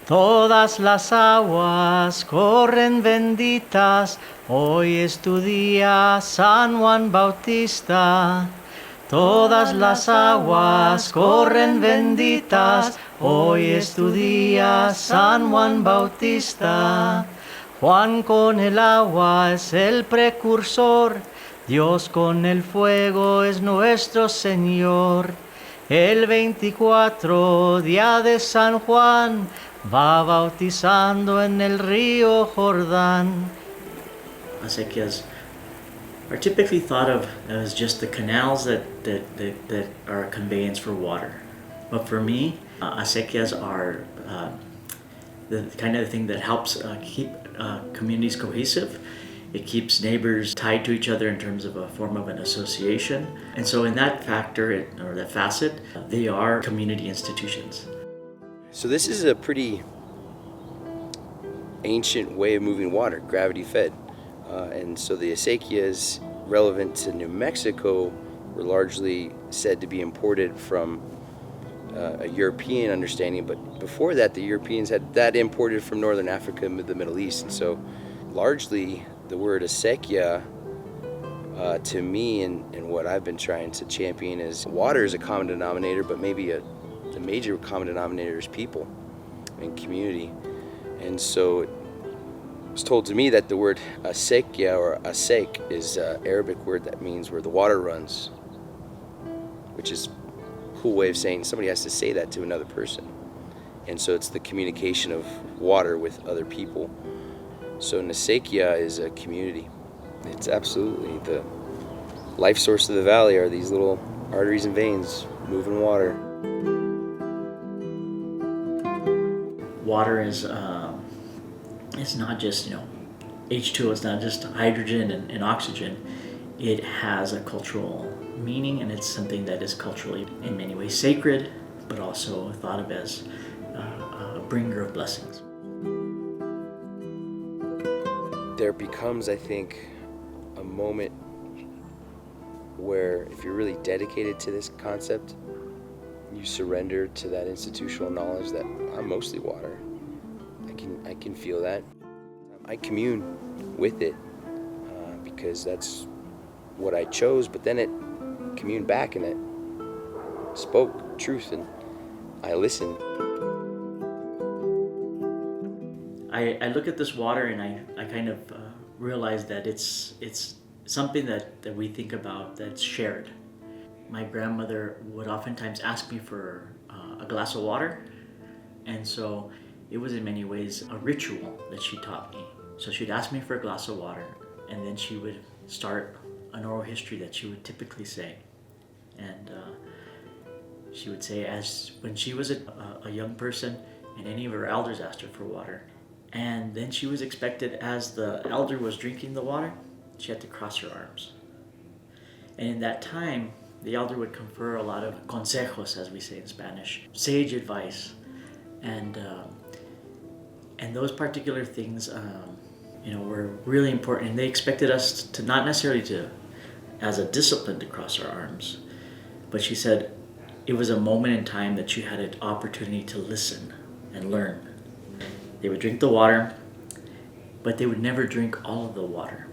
Todas las aguas corren benditas, hoy es tu día, San Juan Bautista. Todas las aguas corren benditas, hoy es tu día, San Juan Bautista. Juan con el agua es el precursor, Dios con el fuego es nuestro Señor. El 24, día de San Juan, va bautizando en el río Jordán. Acequias are typically thought of as just the canals that are a conveyance for water. But for me, acequias are the kind of thing that helps keep communities cohesive. It keeps neighbors tied to each other in terms of a form of an association. And so in that factor, or that facet, they are community institutions. So this is a pretty ancient way of moving water, gravity fed. And so the acequias relevant to New Mexico were largely said to be imported from a European understanding, but before that the Europeans had that imported from Northern Africa and the Middle East. And so largely the word acequia to me and what I've been trying to champion is water is a common denominator, but maybe the major common denominator is people and community. And so it was told to me that the word acequia or asek is an Arabic word that means where the water runs, which is a cool way of saying somebody has to say that to another person. And so it's the communication of water with other people. So an acequia is a community. It's absolutely the life source of the valley are these little arteries and veins moving water. Water is it's not just H2O. It's not just hydrogen and oxygen. It has a cultural meaning, and it's something that is culturally in many ways sacred, but also thought of as a bringer of blessings. There becomes, I think, a moment where if you're really dedicated to this concept, you surrender to that institutional knowledge that I'm mostly water. I can feel that. I commune with it because that's what I chose, but then it communed back and it spoke truth and I listened. I look at this water and I kind of realize that it's something that we think about that's shared. My grandmother would oftentimes ask me for a glass of water, and so it was in many ways a ritual that she taught me. So she'd ask me for a glass of water, and then she would start an oral history that she would typically say. And she would say as when she was a young person and any of her elders asked her for water, and then she was expected, as the elder was drinking the water, she had to cross her arms. And in that time, the elder would confer a lot of consejos, as we say in Spanish, sage advice, and those particular things, were really important. And they expected us to not necessarily as a discipline to cross our arms, but she said it was a moment in time that you had an opportunity to listen and learn. They would drink the water, but they would never drink all of the water.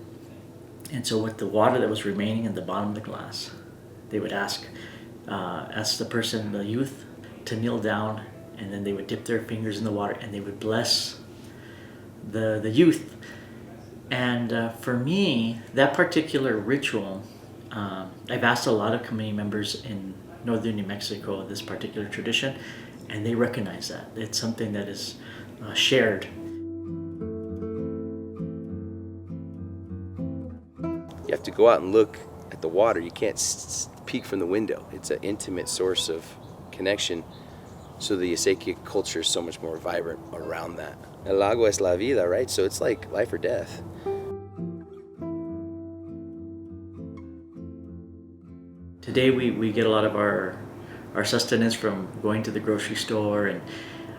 And so with the water that was remaining in the bottom of the glass, they would ask the person, the youth, to kneel down, and then they would dip their fingers in the water and they would bless the youth. And for me, that particular ritual, I've asked a lot of community members in northern New Mexico this particular tradition, and they recognize that. It's something that is shared. You have to go out and look at the water. You can't peek from the window. It's an intimate source of connection. So the Acequia culture is so much more vibrant around that. El agua es la vida, right? So it's like life or death. Today we get a lot of our sustenance from going to the grocery store,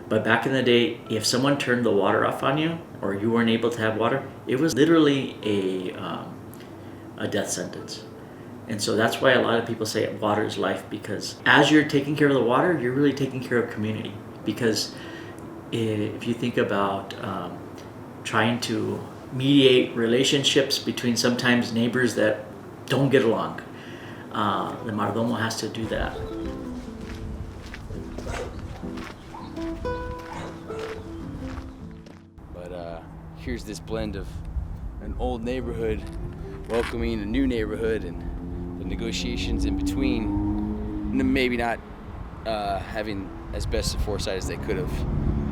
but back in the day, if someone turned the water off on you or you weren't able to have water, it was literally a death sentence. And so that's why a lot of people say water is life, because as you're taking care of the water, you're really taking care of community, because if you think about trying to mediate relationships between sometimes neighbors that don't get along, the mayordomo has to do that. But here's this blend of an old neighborhood welcoming a new neighborhood, and the negotiations in between maybe not having as best a foresight as they could have.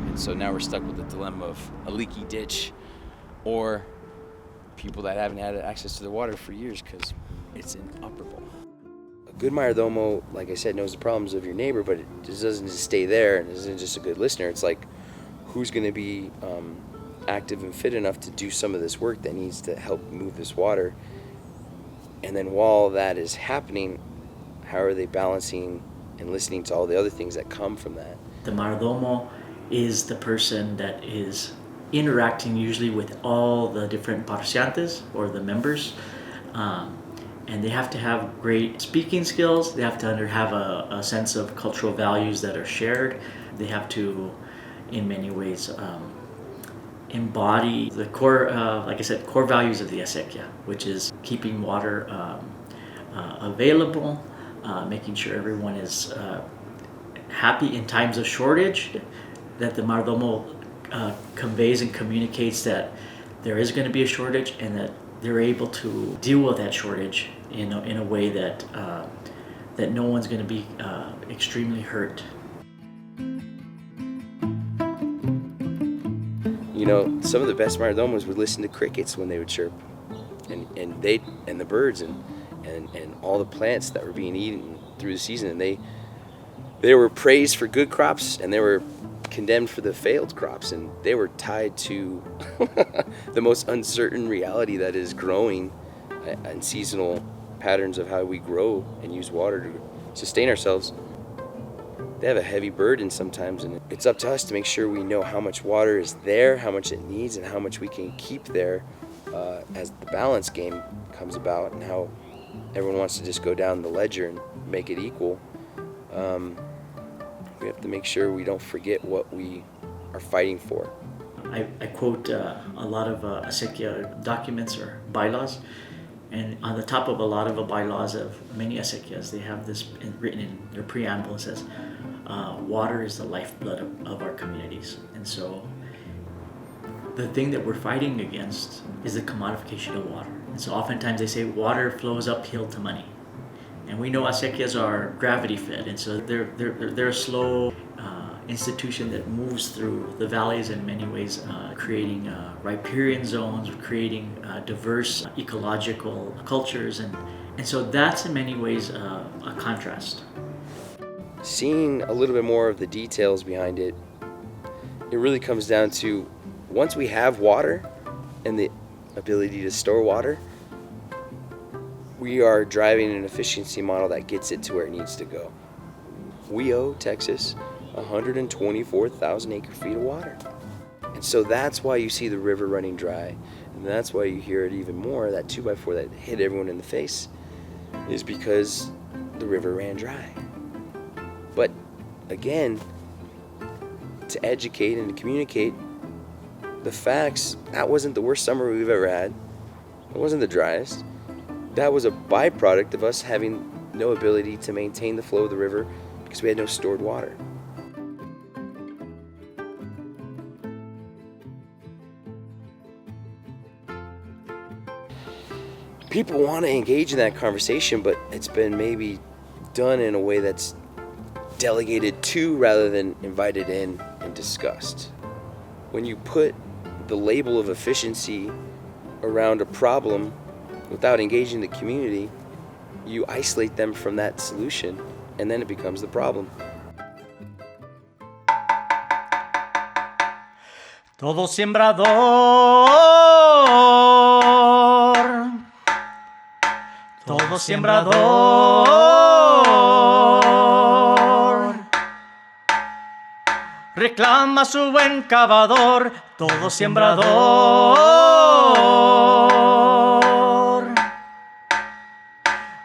And so now we're stuck with the dilemma of a leaky ditch or people that haven't had access to the water for years because it's inoperable. A good mayordomo, like I said, knows the problems of your neighbor, but it just doesn't just stay there and isn't just a good listener. It's like, who's going to be active and fit enough to do some of this work that needs to help move this water? And then while that is happening, how are they balancing and listening to all the other things that come from that? The mayordomo is the person that is interacting usually with all the different parciantes or the members. And they have to have great speaking skills. They have to have a sense of cultural values that are shared. They have to, in many ways, embody the core, like I said, core values of the acequia, which is keeping water available, making sure everyone is happy in times of shortage, that the mayordomo conveys and communicates that there is going to be a shortage and that they're able to deal with that shortage in a way that that no one's going to be extremely hurt. You know, some of the best mayordomos would listen to crickets when they would chirp, and the birds and all the plants that were being eaten through the season, and they were praised for good crops and they were condemned for the failed crops, and they were tied to the most uncertain reality that is growing and seasonal patterns of how we grow and use water to sustain ourselves. They have a heavy burden sometimes, and it's up to us to make sure we know how much water is there, how much it needs, and how much we can keep there as the balance game comes about, and how everyone wants to just go down the ledger and make it equal. We have to make sure we don't forget what we are fighting for. I quote a lot of acequia documents or bylaws, and on the top of a lot of the bylaws of many acequias, they have this written in their preamble. It says, water is the lifeblood of our communities. And so the thing that we're fighting against is the commodification of water. And so oftentimes they say water flows uphill to money. And we know acequias are gravity fed, and so they're a slow institution that moves through the valleys in many ways, creating riparian zones, creating diverse ecological cultures, and so that's in many ways a contrast. Seeing a little bit more of the details behind it, it really comes down to, once we have water and the ability to store water, we are driving an efficiency model that gets it to where it needs to go. We owe Texas 124,000 acre feet of water. And so that's why you see the river running dry. And that's why you hear it even more, that 2x4 that hit everyone in the face, is because the river ran dry. But again, to educate and to communicate the facts, that wasn't the worst summer we've ever had. It wasn't the driest. That was a byproduct of us having no ability to maintain the flow of the river because we had no stored water. People want to engage in that conversation, but it's been maybe done in a way that's delegated to rather than invited in and discussed. When you put the label of efficiency around a problem without engaging the community, you isolate them from that solution, and then it becomes the problem. Todo sembrador, todo sembrador, reclama su buen cavador, todo sembrador,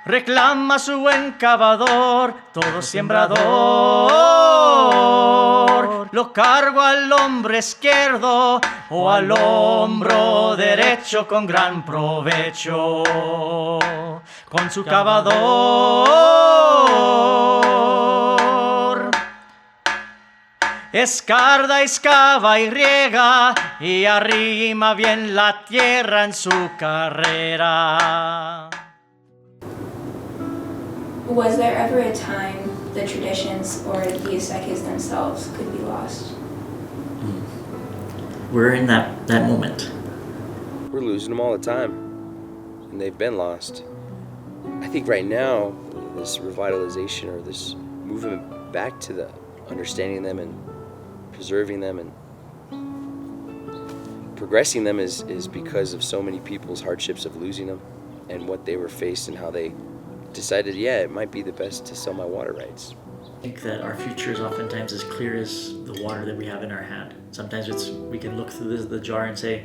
reclama su buen cavador, todo sembrador, lo cargo al hombro izquierdo o al hombro derecho con gran provecho, con su cavador. Escarda, excava y riega y arrima bien la tierra en su carrera. Was there ever a time the traditions or the acequias themselves could be lost? We're in that moment. We're losing them all the time, and they've been lost. I think right now, this revitalization or this movement back to the understanding them and preserving them and progressing them is because of so many people's hardships of losing them and what they were faced and how they decided, yeah, it might be the best to sell my water rights. I think that our future is oftentimes as clear as the water that we have in our hand. Sometimes we can look through the jar and say,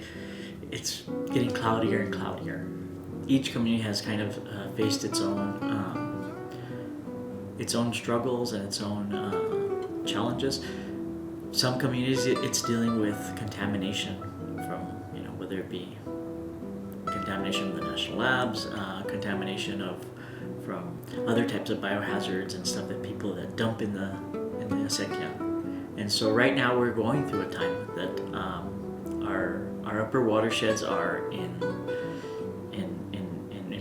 it's getting cloudier and cloudier. Each community has kind of faced its own struggles and its own challenges. Some communities, it's dealing with contamination from, whether it be contamination from the national labs, contamination from other types of biohazards and stuff that people that dump in the acequia. And so right now we're going through a time that our upper watersheds are in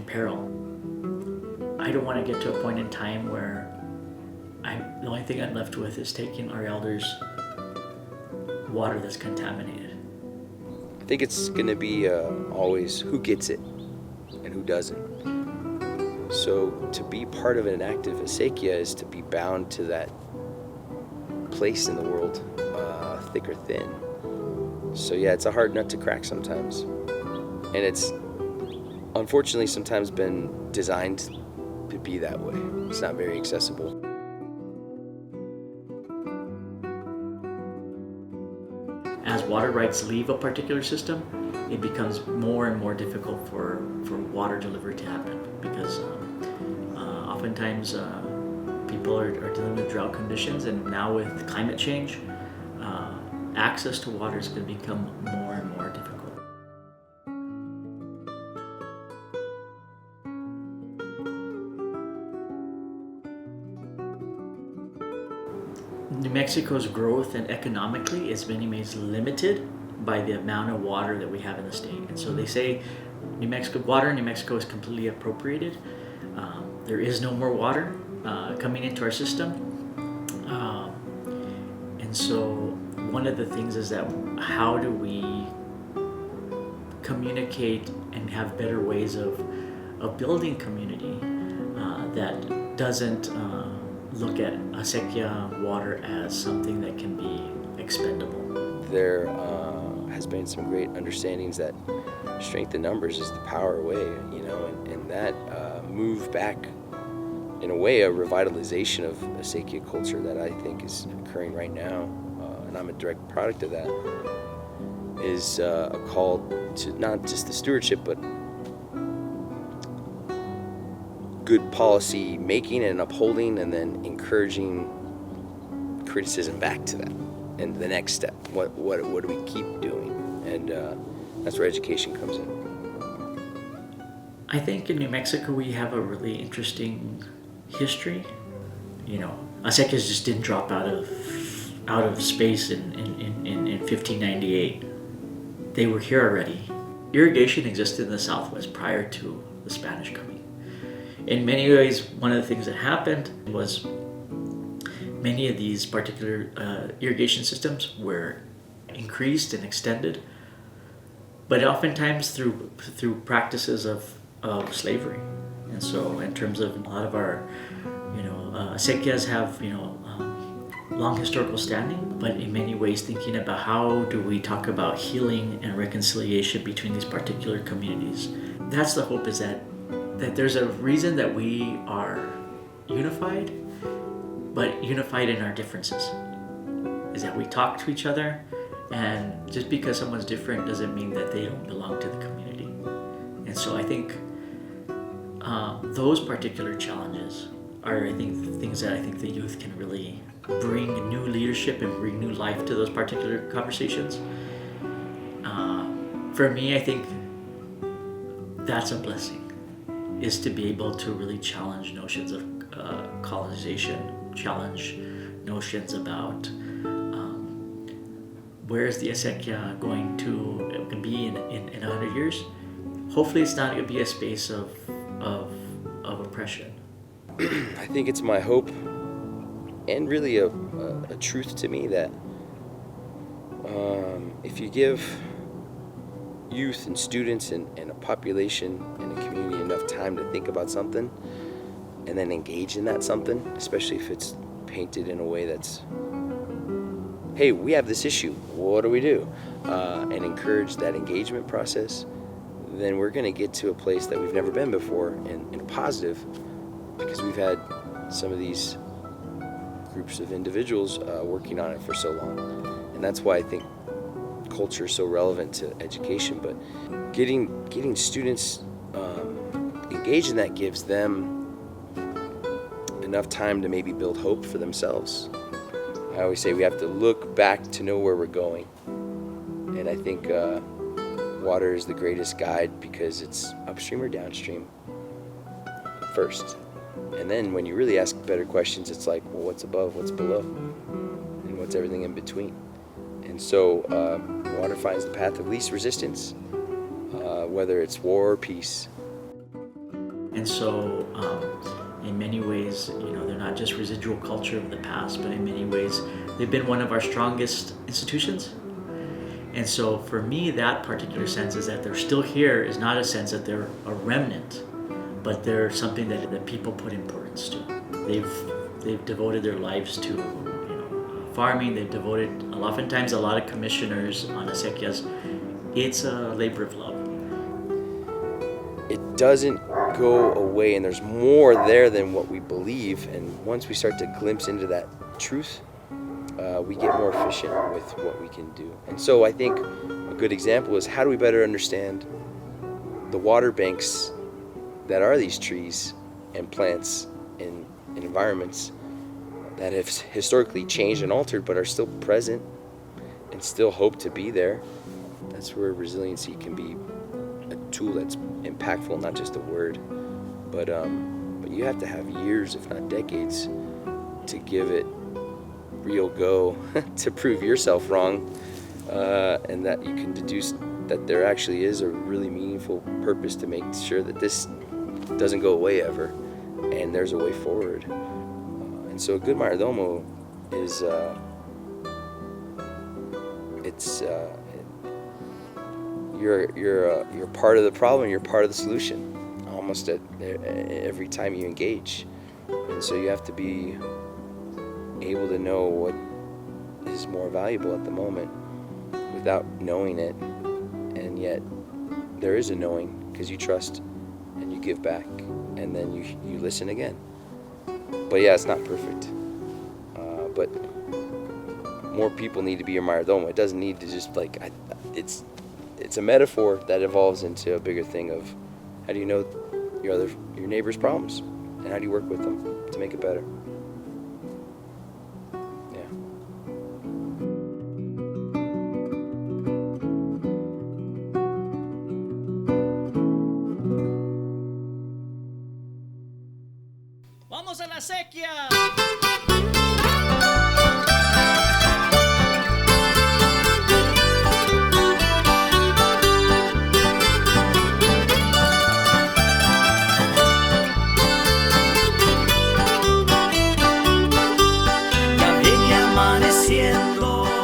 peril. I don't want to get to a point in time where the only thing I'm left with is taking our elders' water that's contaminated. I think it's going to be always who gets it and who doesn't. So to be part of an active acequia is to be bound to that place in the world, thick or thin. So yeah, it's a hard nut to crack sometimes. And it's unfortunately sometimes been designed to be that way. It's not very accessible. As water rights leave a particular system, it becomes more and more difficult for water delivery to happen because oftentimes people are dealing with drought conditions, and now with climate change, access to water is going to become more and more difficult. New Mexico's growth and economically is many ways limited by the amount of water that we have in the state. And so they say water in New Mexico is completely appropriated. There is no more water coming into our system. And so one of the things is that how do we communicate and have better ways of building community that doesn't look at acequia water as something that can be expendable. There has been some great understandings that strength in numbers is the power way, and that move back, in a way, a revitalization of acequia culture that I think is occurring right now, and I'm a direct product of that, is a call to not just the stewardship, but good policy making and upholding, and then encouraging criticism back to that. And the next step, what do we keep doing? And that's where education comes in. I think in New Mexico we have a really interesting history. Acequias just didn't drop out of space in 1598. They were here already. Irrigation existed in the Southwest prior to the Spanish coming. In many ways, one of the things that happened was many of these particular irrigation systems were increased and extended, but oftentimes through practices of slavery. And so in terms of a lot of our, acequias have, long historical standing, but in many ways thinking about how do we talk about healing and reconciliation between these particular communities. That's the hope, is that there's a reason that we are unified, but unified in our differences. Is that we talk to each other, and just because someone's different doesn't mean that they don't belong to the community. And so I think those particular challenges are, things that I think the youth can really bring new leadership and bring new life to those particular conversations. For me, I think that's a blessing, is to be able to really challenge notions of colonization, challenge notions about where is the Acequia going to be in 100 years. Hopefully it's not going to be a space of oppression. I think it's my hope and really a truth to me that if you give youth and students and a population and a community enough time to think about something and then engage in that something, especially if it's painted in a way that's, hey, we have this issue, what do we do? And encourage that engagement process, then we're going to get to a place that we've never been before in a positive, because we've had some of these groups of individuals working on it for so long. And that's why I think culture is so relevant to education, but getting students engaged in that gives them enough time to maybe build hope for themselves. I always say we have to look back to know where we're going, and I think water is the greatest guide because it's upstream or downstream first, and then when you really ask better questions, it's like, well, what's above, what's below, and what's everything in between. And so water finds the path of least resistance, whether it's war or peace. And so in many ways, they're not just residual culture of the past, but in many ways, they've been one of our strongest institutions. And so for me, that particular sense is that they're still here is not a sense that they're a remnant, but they're something that people put importance to. They've devoted their lives to farming. They've devoted, oftentimes a lot of commissioners on acequias, it's a labor of love. It doesn't go away, and there's more there than what we believe. And once we start to glimpse into that truth, we get more efficient with what we can do. And so I think a good example is, how do we better understand the water banks that are these trees and plants in environments that have historically changed and altered but are still present and still hope to be there. That's where resiliency can be a tool that's impactful, not just a word, but you have to have years, if not decades, to give it real go to prove yourself wrong, and that you can deduce that there actually is a really meaningful purpose to make sure that this doesn't go away ever, and there's a way forward. And so a good mayordomo is you're part of the problem, you're part of the solution almost at every time you engage. And so you have to be able to know what is more valuable at the moment without knowing it, and yet there is a knowing because you trust and you give back, and then you listen again. But yeah, it's not perfect, but more people need to be your mayordomo. It doesn't need to just it's a metaphor that evolves into a bigger thing of how do you know your neighbor's problems and how do you work with them to make it better. ¡Vamos a la acequia! Ya viene amaneciendo.